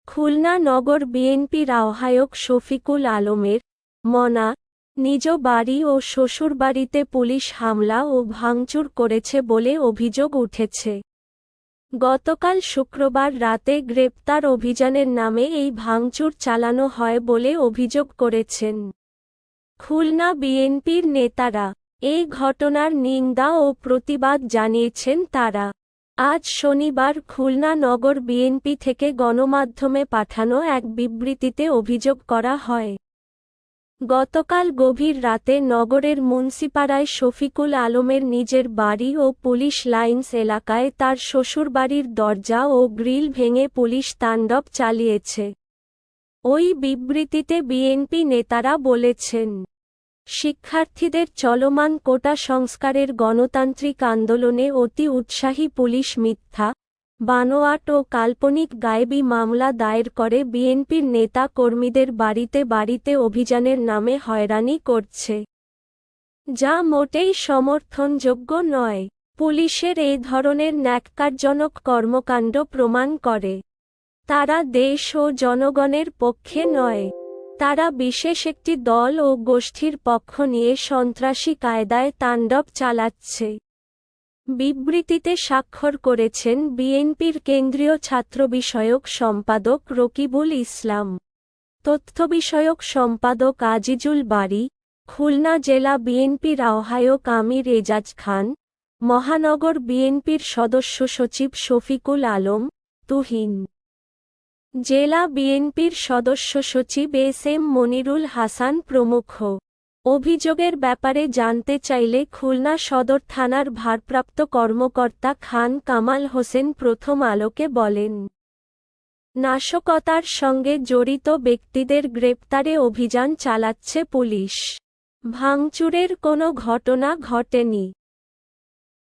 খুলনা নগর বিএনপির আহ্বায়ক শফিকুল আলমের মনা নিজ বাড়ি ও শ্বশুরবাড়িতে পুলিশ হামলা ও ভাঙচুর করেছে বলে অভিযোগ উঠেছে। গতকাল শুক্রবার রাতে গ্রেপ্তার অভিযানের নামে এই ভাঙচুর চালানো হয় বলে অভিযোগ করেছেন খুলনা বিএনপির নেতারা। এই ঘটনার নিন্দা ও প্রতিবাদ জানিয়েছেন তারা। আজ শনিবার খুলনা নগর বিএনপি থেকে গণমাধ্যমে পাঠানো এক বিবৃতিতে অভিযোগ করা হয়, গতকাল গভীর রাতে নগরের মুন্সিপাড়ায় শফিকুল আলমের নিজের বাড়ি ও পুলিশ লাইনস এলাকায় তার শ্বশুরবাড়ির দরজা ও গ্রিল ভেঙে পুলিশ তাণ্ডব চালিয়েছে। ওই বিবৃতিতে বিএনপি নেতারা বলেছেন, শিক্ষার্থীদের চলমান কোটা সংস্কারের গণতান্ত্রিক আন্দোলনে অতি উৎসাহী পুলিশ মিথ্যা, বানোয়াট ও কাল্পনিক গায়েবী মামলা দায়ের করে বিএনপির নেতা কর্মীদের বাড়িতে বাড়িতে অভিযানের নামে হয়রানি করছে, যা মোটেই সমর্থনযোগ্য নয়। পুলিশের এই ধরনের ন্যাক্কারজনক কর্মকাণ্ড প্রমাণ করে তারা দেশ ও জনগণের পক্ষে নয়, তারা বিশেষ একটি দল ও গোষ্ঠীর পক্ষ নিয়ে সন্ত্রাসী কায়দায় তাণ্ডব চালাচ্ছে। বিবৃতিতে স্বাক্ষর করেছেন বিএনপির কেন্দ্রীয় ছাত্র বিষয়ক সম্পাদক রকিবুল ইসলাম, তথ্য বিষয়ক সম্পাদক আজিজুল বারী, খুলনা জেলা বিএনপির আহ্বায়ক আমির এজাজ খান, মহানগর বিএনপির সদস্য সচিব শফিকুল আলম, তুহিন, জেলা বিএনপির সদস্য সচিব এস.এম. মনিরুল হাসান প্রমুখ। অভিযোগের ব্যাপারে জানতে চাইলে খুলনা সদর থানার ভারপ্রাপ্ত কর্মকর্তা খান কামাল হোসেন প্রথম আলোকে বলেন, নাশকতার সঙ্গে জড়িত ব্যক্তিদের গ্রেপ্তারে অভিযান চালাচ্ছে পুলিশ। ভাঙচুরের কোনো ঘটনা ঘটেনি।